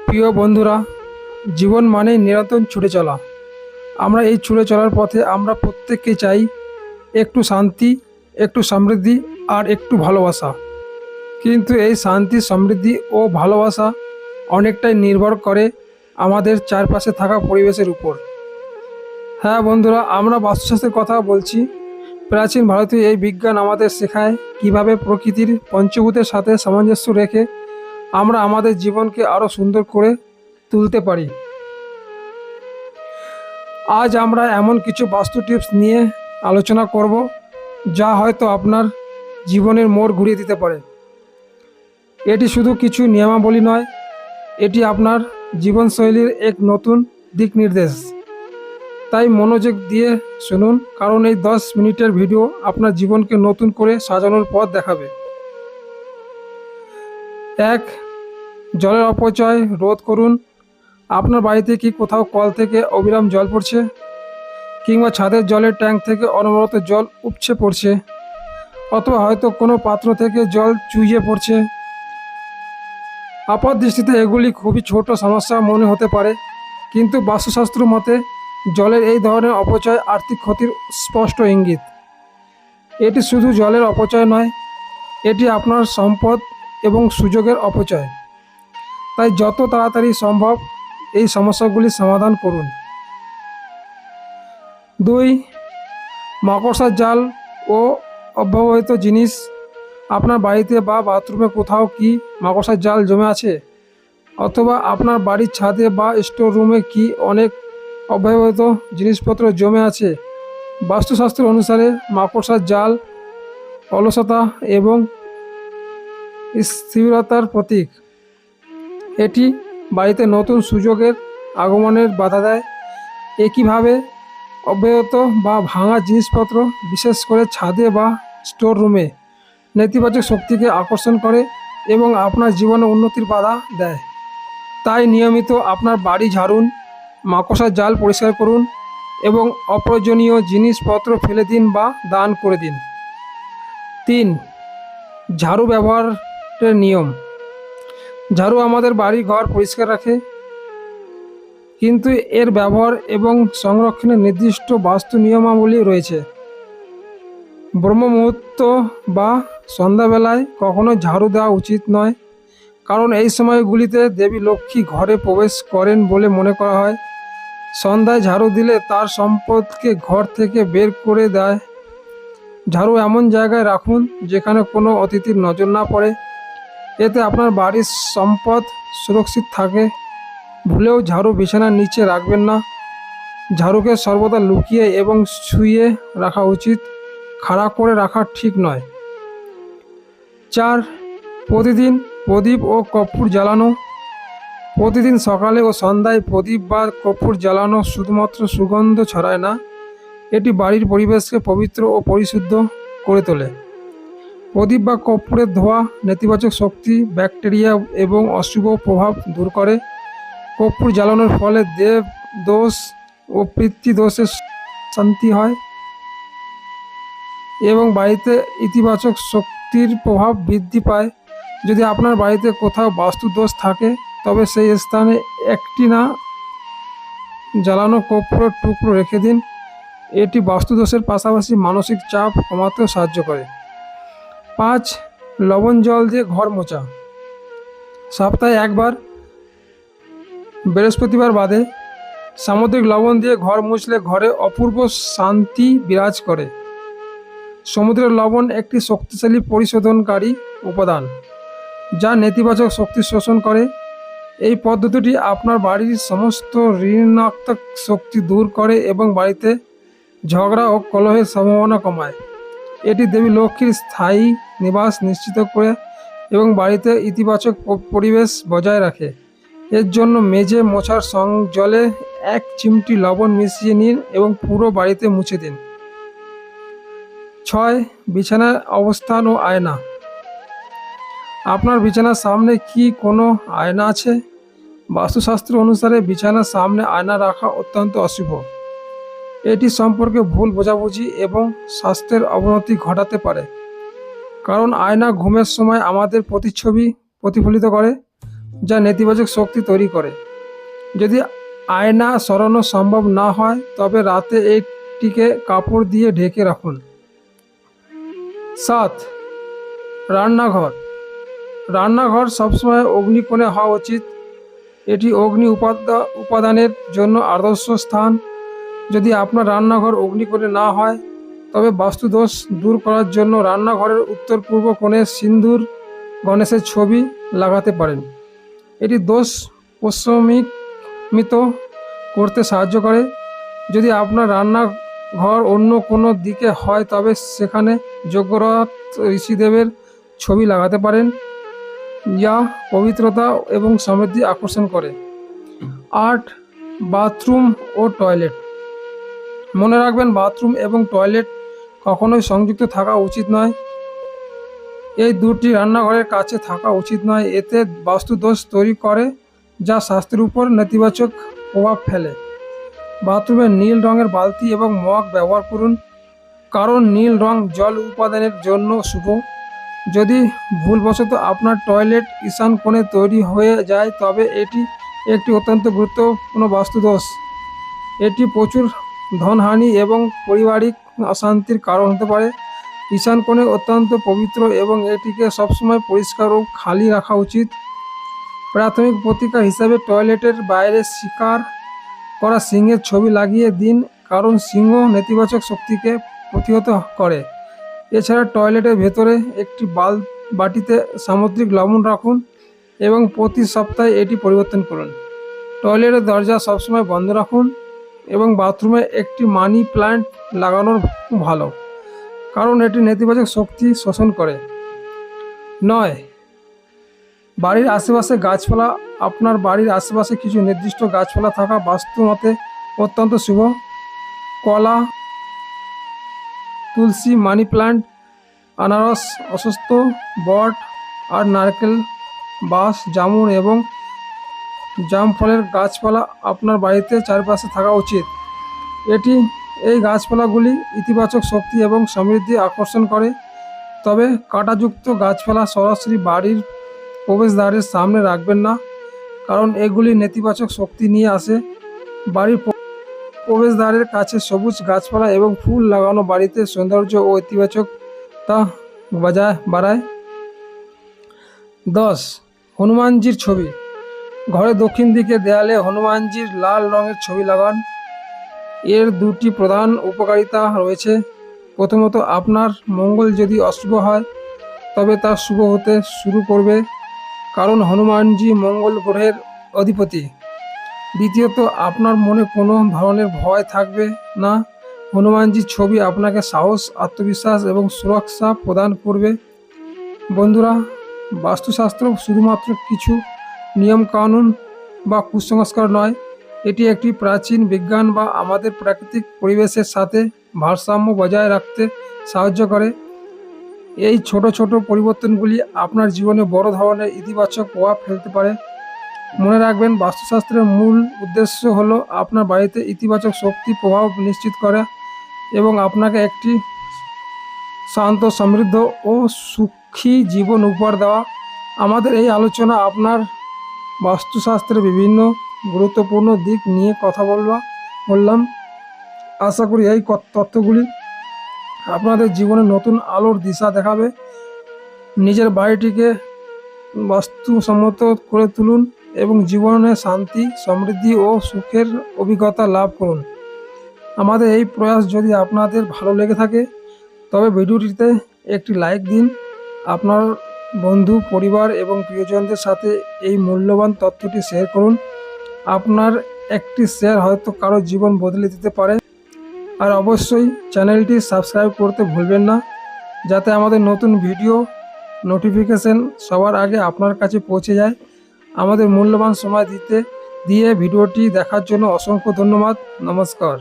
প্রিয় বন্ধুরা, জীবন মানেই নিরন্তর ছুটে চলা। আমরা এই ছুটে চলার পথে আমরা প্রত্যেককে চাই একটু শান্তি, একটু সমৃদ্ধি আর একটু ভালোবাসা। কিন্তু এই শান্তি, সমৃদ্ধি ও ভালোবাসা অনেকটাই নির্ভর করে আমাদের চারপাশে থাকা পরিবেশের উপর। হ্যাঁ বন্ধুরা, আমরা বাস্তুশাস্ত্রের কথা বলছি। প্রাচীন ভারতীয় এই বিজ্ঞান আমাদের শেখায় কিভাবে প্রকৃতির পঞ্চভূতের সাথে সামঞ্জস্য রেখে আমরা আমাদের জীবনকে আরও সুন্দর করে তুলতে পারি। আজ আমরা এমন কিছু বাস্তু টিপস নিয়ে আলোচনা করব যা হয়তো আপনার জীবনের মোড় ঘুরিয়ে দিতে পারে। এটি শুধু কিছু নিয়মাবলী নয়, এটি আপনার জীবনশৈলীর এক নতুন দিক নির্দেশ। তাই মনোযোগ দিয়ে শুনুন, কারণ এই 10 মিনিটের ভিডিও আপনার জীবনকে নতুন করে সাজানোর পথ দেখাবে। 1. জলের অপচয় রোধ করুন। আপনার বাড়িতে কি কোথাও কল থেকে অবিরাম জল পড়ছে, কিংবা ছাদের জলের ট্যাঙ্ক থেকে অনবরত জল উপচে পড়ছে, অথবা হয়তো কোনো পাত্র থেকে জল চুইয়ে পড়ছে? আপাত দৃষ্টিতে এগুলি খুবই ছোট সমস্যা মনে হতে পারে, কিন্তু বাস্তুশাস্ত্র মতে জলের এই ধরনের অপচয় আর্থিক ক্ষতির স্পষ্ট ইঙ্গিত। এটি শুধু জলের অপচয় নয়, এটি আপনার সম্পদ এবং সুযোগের অপচয়। তাই যত তাড়াতাড়ি সম্ভব এই সমস্যাগুলি সমাধান করুন। 2. মাকড়সার জাল ও অব্যবহৃত জিনিস। আপনার বাড়িতে বা বাথরুমে কোথাও কি মাকড়সার জাল জমে আছে? অথবা আপনার বাড়ির ছাদে বা স্টোর রুমে কি অনেক অব্যবহৃত জিনিসপত্র জমে আছে? বাস্তুশাস্ত্র অনুসারে মাকড়সার জাল অলসতা এবং স্থিরতার প্রতীক। এটি বাড়িতে নতুন সুযোগের আগমনের বাধা দেয়। একইভাবে অব্যবহৃত বা ভাঙা জিনিসপত্র, বিশেষ করে ছাদে বা স্টোর রুমে, নেতিবাচক শক্তিকে আকর্ষণ করে এবং আপনার জীবনে উন্নতির বাধা দেয়। তাই নিয়মিত আপনার বাড়ি ঝাড়ুন, মাকড়সার জাল পরিষ্কার করুন এবং অপ্রয়োজনীয় জিনিসপত্র ফেলে দিন বা দান করে দিন। 3. ঝাড়ু ব্যবহারের নিয়ম। ঝাড়ু আমাদের বাড়ি ঘর পরিষ্কার রাখে, কিন্তু এর ব্যবহার এবং সংরক্ষণের নির্দিষ্ট বাস্তু নিয়মাবলী রয়েছে। ব্রহ্ম মুহূর্ত বা সন্ধ্যাবেলায় কখনো ঝাড়ু দেওয়া উচিত নয়, কারণ এই সময়গুলিতে দেবী লক্ষ্মী ঘরে প্রবেশ করেন বলে মনে করা হয়। সন্ধ্যায় ঝাড়ু দিলে তার সম্পদকে ঘর থেকে বের করে দেয়। ঝাড়ু এমন জায়গায় রাখুন যেখানে কোনো অতিথির নজর না পড়ে, এতে আপনার বাড়ির সম্পদ সুরক্ষিত থাকে। ভুলেও ঝাড়ু বিছানার নিচে রাখবেন না। ঝাড়ুকে সর্বদা লুকিয়ে এবং শুইয়ে রাখা উচিত, খাড়া করে রাখা ঠিক নয়। 4. প্রতিদিন প্রদীপ ও কর্পূর জ্বালানো। প্রতিদিন সকালে ও সন্ধ্যায় প্রদীপ বা কর্পূর জ্বালানো শুধুমাত্র সুগন্ধ ছড়ায় না, এটি বাড়ির পরিবেশকে পবিত্র ও পরিশুদ্ধ করে তোলে। প্রদীপ বা কর্পূরের ধোঁয়া নেতিবাচক শক্তি, ব্যাকটেরিয়া এবং অশুভ প্রভাব দূর করে। কর্পূর জ্বালানোর ফলে দেব দোষ ও পিতৃদোষের শান্তি হয় এবং বাড়িতে ইতিবাচক শক্তির প্রভাব বৃদ্ধি পায়। যদি আপনার বাড়িতে কোথাও বাস্তু দোষ থাকে, তবে সেই স্থানে একটি না জ্বালানো কর্পূরের টুকরো রেখে দিন। এটি বাস্তুদোষের পাশাপাশি মানসিক চাপ কমাতেও সাহায্য করে। 5. লবণ জল দিয়ে ঘর মোছা। সপ্তাহে একবার, বৃহস্পতিবার বাদে, সামুদ্রিক লবণ দিয়ে ঘর মুছলে ঘরে অপূর্ব শান্তি বিরাজ করে। সমুদ্রের লবণ একটি শক্তিশালী পরিশোধনকারী উপাদান, যা নেতিবাচক শক্তি শোষণ করে। এই পদ্ধতিটি আপনার বাড়ির সমস্ত ঋণাত্মক শক্তি দূর করে এবং বাড়িতে ঝগড়া ও কলহের সম্ভাবনা কমায়। এটি দেবী লক্ষ্মীর স্থায়ী নিবাস নিশ্চিত করে এবং বাড়িতে ইতিবাচক পরিবেশ বজায় রাখে। এর জন্য মেঝে মোছার জলে 1 চিমটি লবণ মিশিয়ে নিন এবং পুরো বাড়িতে মুছে দিন। 6. বিছানার অবস্থান ও আয়না। আপনার বিছানার সামনে কি কোনো আয়না আছে? বাস্তুশাস্ত্র অনুসারে বিছানার সামনে আয়না রাখা অত্যন্ত অশুভ। এটি সম্পর্কে ভুল বোঝাবুঝি এবং স্বাস্থ্যের অবনতি ঘটাতে পারে, কারণ আয়না ঘুমের সময় আমাদের প্রতিচ্ছবি প্রতিফলিত করে। যা নেতিবাচক শক্তি তৈরি করে। যদি আয়না সরানো সম্ভব না হয় তবে রাতে এটিকে কাপড় দিয়ে ঢেকে রাখুন। 7. রান্নাঘর। রান্নাঘর সবসময় অগ্নিকোণে হওয়া উচিত। এটি অগ্নি উপাদানের জন্য আদর্শ স্থান। যদি আপনার রান্নাঘর অগ্নিকোণে না হয় তবে বাস্তুদোষ দূর করার জন্য রান্নাঘরের উত্তর পূর্ব কোণে সিন্দুর গণেশের ছবি লাগাতে পারেন। এটি দোষ প্রশমিত করতে সাহায্য করে। যদি আপনার রান্নাঘর অন্য কোনো দিকে হয় তবে সেখানে যজ্ঞরথ ঋষিদেবের ছবি লাগাতে পারেন, যা পবিত্রতা এবং সমৃদ্ধি আকর্ষণ করে। 8. বাথরুম ও টয়লেট। মনে রাখবেন, বাথরুম এবং টয়লেট কখনোই সংযুক্ত থাকা উচিত নয়। এই দুটি রান্নাঘরের কাছে থাকা উচিত নয়। এতে বাস্তুদোষ তৈরি করে যা স্বাস্থ্যের উপর নেতিবাচক প্রভাব ফেলে। বাথরুমে নীল রঙের বালতি এবং মগ ব্যবহার করুন, কারণ নীল রং জল উপাদানের জন্য শুভ। যদি ভুলবশত আপনার টয়লেট ঈশান কোণে তৈরি হয়ে যায় তবে এটি একটি অত্যন্ত গুরুত্বপূর্ণ বাস্তুদোষ। এটি প্রচুর ধনহানি এবং পারিবারিক অশান্তির কারণ হতে পারে। ঈশান কোণে অত্যন্ত পবিত্র এবং এটিকে সবসময় পরিষ্কার ও খালি রাখা উচিত। প্রাথমিক প্রতিকার হিসাবে টয়লেটের বাইরে শিকার করা সিংহের ছবি লাগিয়ে দিন, কারণ সিংহ নেতিবাচক শক্তিকে প্রতিহত করে। এছাড়া টয়লেটের ভেতরে একটি বাটিতে সামুদ্রিক লবণ রাখুন এবং প্রতি সপ্তাহে এটি পরিবর্তন করুন। টয়লেটের দরজা সবসময় বন্ধ রাখুন এবং বাথরুমে একটি মানি প্ল্যান্ট লাগানোর ভালো, কারণ এটি নেতিবাচক শক্তি শোষণ করে। 9. বাড়ির আশেপাশে গাছপালা। আপনার বাড়ির আশেপাশে কিছু নির্দিষ্ট গাছপালা থাকা বাস্তু মতে অত্যন্ত শুভ। কলা, তুলসী, মানি প্ল্যান্ট, আনারস, অশ্বত্থ, বট আর নারকেল, বাঁশ, জামুন এবং জাম ফলের গাছপালা আপনার বাড়িতে চারপাশে থাকা উচিত। এই গাছপালাগুলি ইতিবাচক শক্তি এবং সমৃদ্ধি আকর্ষণ করে। তবে কাঁটাযুক্ত গাছপালা সরাসরি বাড়ির প্রবেশদ্বারের সামনে রাখবেন না, কারণ এগুলি নেতিবাচক শক্তি নিয়ে আসে। বাড়ির প্রবেশদ্বারের কাছে সবুজ গাছপালা এবং ফুল লাগানো বাড়িতে সৌন্দর্য ও ইতিবাচকতা বাড়ায়। 10. হনুমানজির ছবি। ঘরের দক্ষিণ দিকে দেয়ালে হনুমানজির লাল রঙের ছবি লাগান। এর দুটি প্রধান উপকারিতা রয়েছে। প্রথমত, আপনার মঙ্গল যদি অশুভ হয় তবে তা শুভ হতে শুরু করবে, কারণ হনুমানজি মঙ্গল গ্রহের অধিপতি। দ্বিতীয়ত, আপনার মনে কোনো ধরনের ভয় থাকবে না। হনুমানজির ছবি আপনাকে সাহস, আত্মবিশ্বাস এবং সুরক্ষা প্রদান করবে। বন্ধুরা, বাস্তুশাস্ত্র শুধুমাত্র কিছু নিয়মকানুন বা কুসংস্কার নয়, এটি একটি প্রাচীন বিজ্ঞান বা আমাদের প্রাকৃতিক পরিবেশের সাথে ভারসাম্য বজায় রাখতে সাহায্য করে। এই ছোট ছোট পরিবর্তনগুলি আপনার জীবনে বড় ধরনের ইতিবাচক প্রভাব ফেলতে পারে। মনে রাখবেন, বাস্তুশাস্ত্রের মূল উদ্দেশ্য হলো আপনার বাড়িতে ইতিবাচক শক্তি প্রভাব নিশ্চিত করা এবং আপনাকে একটি শান্ত, সমৃদ্ধ ও সুখী জীবন উপহার দেওয়া। আমাদের এই আলোচনা আপনার বাস্তুশাস্ত্রের বিভিন্ন গুরুত্বপূর্ণ দিক নিয়ে কথা বললাম। আশা করি এই তথ্যগুলি আপনাদের জীবনে নতুন আলোর দিশা দেখাবে। নিজের বাড়িটিকে বাস্তুসম্মত করে তুলুন এবং জীবনে শান্তি, সমৃদ্ধি ও সুখের অভিজ্ঞতা লাভ করুন। আমাদের এই প্রয়াস যদি আপনাদের ভালো লেগে থাকে তবে ভিডিওটিতে একটি লাইক দিন। আপনার বন্ধু, পরিবার এবং প্রিয়জনদের সাথে এই মূল্যবান তথ্যটি শেয়ার করুন। আপনার একটি শেয়ার হয়তো কারো জীবন বদলে দিতে পারে। আর অবশ্যই চ্যানেলটি সাবস্ক্রাইব করতে ভুলবেন না, যাতে আমাদের নতুন ভিডিও নোটিফিকেশন সবার আগে আপনার কাছে পৌঁছে যায়। আমাদের মূল্যবান সময় দিয়ে ভিডিওটি দেখার জন্য অসংখ্য ধন্যবাদ। নমস্কার।